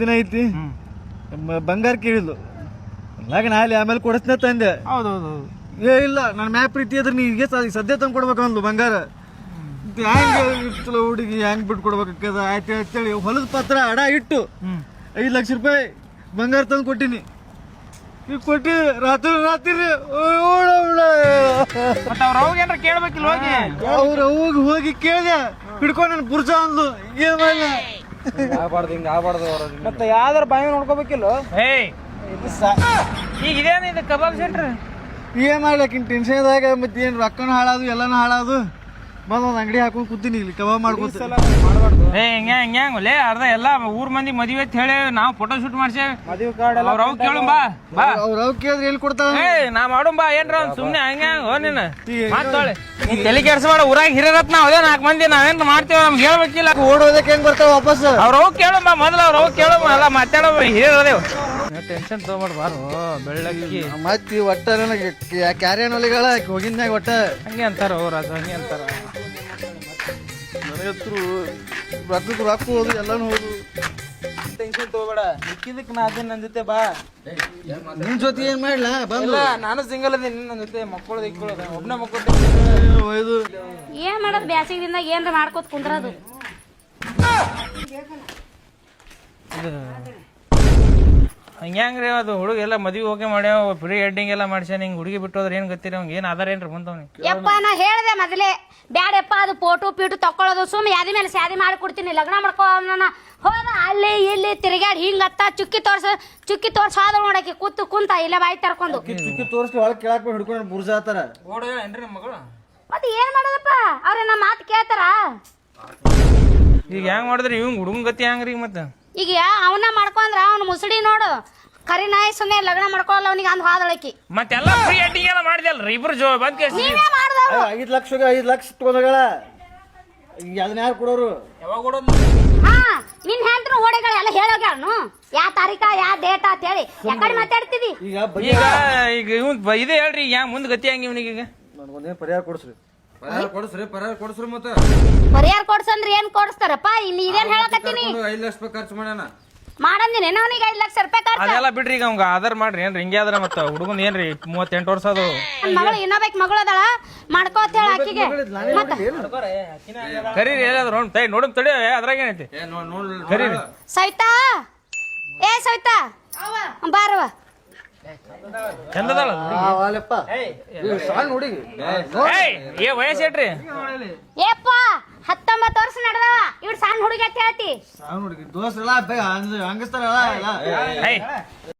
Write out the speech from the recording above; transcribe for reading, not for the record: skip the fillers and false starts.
ದಿನ ಐತಿ ಬಂಗಾರ ಕೇಳಿದ್ಲು ಲಗ್ನ ಅಲ್ಲಿ ಆಮೇಲೆ ಕೊಡಿಸ್ನ ತಂದೆ. ಹೌದೌದು ಏ ಇಲ್ಲ ನನ್ನ ಮ್ಯಾಪ್ ಪ್ರೀತಿ ಅದ್ರ ನೀಗೆ ಸದ್ಯ ತಂದು ಕೊಡ್ಬೇಕು ಅಂದ್ಲು ಬಂಗಾರ. ಹೆಂಗೆ ಇರ್ತಲ್ಲ ಹುಡುಗಿ ಹೆಂಗ್ ಬಿಟ್ಟು ಕೊಡ್ಬೇಕದ ಆಯ್ತು ಅಂತೇಳಿ ಹೊಲದ ಪತ್ರ ಅಡ ಇಟ್ಟು 5 ಲಕ್ಷ ರೂಪಾಯಿ ಬಂಗಾರ ತಂದು ಕೊಟ್ಟಿನಿ. ಈಗ ಕೊಟ್ಟಿ ರಾತ್ರಿ ಅವ್ರ ಕೇಳ್ಬೇಕಿಲ್ಲ ಹೋಗಿ ಅವ್ರ ಹೋಗಿ ಕೇಳಿದೆ ಹಿಡ್ಕೊಂಡು ನನ್ನ ಪುರುಷ ಅಂದ್ಲು. ಏನ್ ಮಾಡಲ್ಲ ಮತ್ತೆ ಯಾವ್ದಾರ ಬಾಯಿ ನೋಡ್ಕೋಬೇಕಿಲ್ಲ. ಈಗ ಇದೇನು ಇದು ಕಬಾಬ್ ಸೆಂಟ್ರ್ ಏನ್ ಮಾಡ್ಲಕ್ಕಿನ್ ಟೆನ್ಷನ್ದಾಗ ಮತ್ತೆ ಏನ್ ರೊಕ್ಕನ ಹಾಳಾದು ಎಲ್ಲಾನು ಹಾಳಾದು. ಬಂದೊಂದು ಅಂಗಡಿ ಹಾಕೊಂಡು ಕೂತೀನಿ ಇಲ್ಲಿ ಕಬಾಬ್ ಮಾಡ್ಕೊತ. ಹಿಂಗ್ಯಾಂಗಲೇ ಅರ್ಧ ಎಲ್ಲ ಊರ್ ಮಂದಿ ಮದುವೆ ಅಂತ ಹೇಳಿ ನಾವು ಫೋಟೋ ಶೂಟ್ ಮಾಡ್ಸೇವಿ. ಮದುವೆ ಕಾರ್ಡ್ ಅವ್ರ ಅವ್ ಕೇಳು ಬಾ ಬಾ ಅವ್ರ ಕೇಳಿದ್ರೆ ಎಲ್ಲಿ ಕೊಡ್ತಾರ? ನಾ ಮಾಡು ಬಾ ಏನ್ರ ಸುಮ್ನೆ ಹಂಗ್ಯಾಂಗ ನೀನು ಮಾತಾಳೆ ನೀ ತಲೆ ಕೆಡ್ಸಬೇಡ. ಊರಾಗ ಹಿರಿಯರತ್ ನಾವ್ ಅದೇ 4 ಮಂದಿ ನಾವೇನ್ ಮಾಡ್ತೇವೆ ನಮ್ಗೆ ಹೇಳ್ಬೇಕಿಲ್ಲ. ಓಡೋದಕ್ಕೆ ಹೆಂಗ್ ಬರ್ತಾವ ವಾಪಸ್? ಅವ್ರ ಕೇಳು ಬಾ ಮೊದಲು ಅವ್ರ ಕೇಳು ಎಲ್ಲ ಮಾತಾಡೋ ಹಿರಿಯರ್ ಅದೇವ್. ಟೆನ್ಷನ್ ತಗೊಂಡ್ ಬಾರು ಬೆಳ್ಳಕ್ಕಿ ಮತ್ತೆ ಒಟ್ಟ ನನಗೆ ಕ್ಯಾರಿಯನ್ ಒಲಿಗಳ ಹೋಗಿದ್ಮ್ಯಾಗ ಒಟ್ಟ ಹಂಗೆ ಅಂತಾರ ಅವ್ರ ಅದು ಹಂಗೆ ಅಂತಾರ. ನನಗತ್ರು ರೊಕ್ಕ ಹೋದು ಎಲ್ಲಾನು ಹೋದು. ಟೆನ್ಷನ್ ತಗೋಬೇಡ ಮಿಕ್ಕಿದಕ್ಕೆ ನಾ ಅದೇ ನನ್ನ ಜೊತೆ ಬಾ. ನಿನ್ ಜೊತೆ ಏನ್ ಮಾಡ್ಲಾ ಬಂದ? ನಾನು ಸಿಂಗಲ್ ಅದೀನಿ ನನ್ನ ಜೊತೆ ಮಕ್ಕಳದ ಇಕ್ಕೊಳ್ಳೋದ ಒಬ್ಬನೇ ಮಕ್ಕಳು. ಏನ್ ಮಾಡೋದು ಬ್ಯಾಸಿಗದಿಂದ ಏನ್ರ ಮಾಡ್ಕೋತ ಕುಂದ್ರದು. ಹಂಗ್ಯಾಂಗ್ರಿ ಅದು ಹುಡುಗ ಎಲ್ಲ ಮದ್ವಿ ಓಕೆ ಮಾಡ್ಯಾವ ಪ್ರೀ ವೆಡ್ಡಿಂಗ್ ಎಲ್ಲ ಮಾಡ್ಸ್ಯಾನ. ಹಿಂಗ್ ಹುಡುಗಿ ಬಿಟ್ಟೋದ್ರ ಏನ್ ಗೊತ್ತಿರ ಅವ್ನಿಗೆ ಏನ್ ಆಧಾರ ಏನ್ರಿ ಬಂದವ್ನಿ? ಯಪ್ಪ ನಾ ಹೇಳ್ದೆ ಮೊದಲೇ ಬ್ಯಾಡಪ್ಪ ಅದು ಫೋಟೋ ಪೀಟು ತಕೊಳ್ಳೋದು ಸುಮ್ ಯಾದಿ ಮೇಲೆ ಸ್ಯಾದಿ ಮಾಡಿ ಕೊಡ್ತೀನಿ ಲಗ್ನ ಮಾಡ್ಕೋ ಹೋದ ಅಲ್ಲಿ ಇಲ್ಲಿ ತಿರುಗಾಡಿ ಹಿಂಗತ್ತ ಚುಕ್ಕಿ ತೋರ್ಸ ಹೋದ ನೋಡಕ್ಕೆ ಕುಂತ ಇಲ್ಲ ಬಾಯಿ ತರ್ಕೊಂಡು ಚುಕ್ಕಿ ತೋರಿಸ್ಲಿ ಒಳಗೆ ಕೇಳಾಕ ಹಿಡ್ಕೊಂಡು ಬುರ್ಜಾತಾರ. ಏನ್ರಿ ಮಗಳು ಮತ್ತೆ ಏನ್ ಮಾಡೋದಪ್ಪ ಅವ್ರ ನಮ್ಮ ಮಾತು ಕೇಳ್ತಾರ. ಈಗ ಹೆಂಗ್ ಮಾಡಿದ್ರಿ ಇವ್ ಹುಡುಗನ್ ಗತಿ ಹೆಂಗ್ರಿ ಮತ್ತೆ? ಈಗ ಅವನ್ನ ಮಾಡ್ಕೊಂಡ್ರ ಅವ್ನ ಮುಸುಡಿ ನೋಡು ಕರಿ ನಾಯಿ ಸುಮ್ಮನೆ ಲಗ್ನ ಮಾಡ್ಕೊಳ್ಳಲ್ಲ ಅವನಿಗೆ ಅಂದ್ ಹಾದಳಕಿ. ಮತ್ತೆಲ್ಲ ಪ್ರೀ ವೆಡ್ಡಿಂಗ್ ಎಲ್ಲ ಮಾಡಿದಲ್ರಿ ಇಬ್ರು ಬಂದ್ ನೀವೇ ಮಾಡ್ದವ್ರು. 5 ಲಕ್ಷ ತಗೊಂಡಗಳ ಅದನ್ನ ಯಾರು ಕೊಡೋರು? ಯಾವಾಗ ಕೊಡೋದು? ಹಾ ನಿನ್ ಹೆಂಡ್ರು ಓಡೆಗಳ ಎಲ್ಲ ಹೇಳೋಗ್ಯಾನು ಯಾ ತಾರೀಕ ಯಾ ಡೇಟ್ ಅಂತ ಹೇಳಿ ಯಾಕಡೆ ಮಾತಾಡ್ತಿದಿ? ಈಗ ಇವ್ ಇದೇ ಹೇಳ್ರಿ ಈಗ ಮುಂದ್ ಗತಿ ಹಂಗ ಇವನಿಗೆ ಈಗ ನನಗೊಂದೇನು ಪರಿಹಾರ ಕೊಡಿಸ್ರಿ. ಮತ್ತೆ ಪರಿಹಾರ ಕೊಡ್ಸಂದ್ರೆ ಏನ್ ಕೊಡಿಸ್ತಾರಪ್ಪ? ಇನ್ನು ಇದೇನ್ ಹೇಳಕತ್ತೀನಿ 5 ಲಕ್ಷ ರೂಪಾಯಿ ಖರ್ಚು ಮಾಡ್ಯಾನ ಮಾಡಂದಿನಿ ಅವನಿಗೆ 5 ಲಕ್ಷ ರೂಪಾಯಿ ಖರ್ಚು. ಅದೆಲ್ಲ ಬಿಡ್ರಿ ಈಗ ಅವಂಗ ಆಧಾರ್ ಮಾಡ್ರಿ ಏನ್ರಿ ಹಿಂಗೆ ಆದ್ರ ಮತ್ತ ಹುಡುಗನ್ ಏನ್ರಿ 38 ವರ್ಷ ಅದು ನನ್ ಮಗಳು ಇನ್ನೊಬ್ಬಾಕಿ ಮಗಳು ಅದಾಳ ಮಾಡ್ಕೋ ಅಂತ ಹೇಳ ಆಕಿಗೆ. ಕರೀರಿ ಎಲ್ಲಾದ್ರು ನೋಡಮ್ ತಡಿ ಅದ್ರಾಗ ಏನೈತಿ ಕರೀರಿ. ಸವಿತಾ ಏ ಸವಿತಾ ಬಾರವ ಚಂದದಾಳ ಸಣ್ಣ ಹುಡುಗಿ ಏ ವಯಸ್ಸು ಏಟ್ರಿ? ಏಪ್ಪ 19 ವರ್ಷ ನಡೆದವ ಇವ್ರು ಸಣ್ಣ ಹುಡುಗಿ ಅಂತ ಹೇಳ್ತಿ. ಸಣ್ಣ ಹುಡುಗಿ ದೋಸ್ತ ಎಲ್ಲ ಹಂಗಸ್ತಾರಲ್ಲ.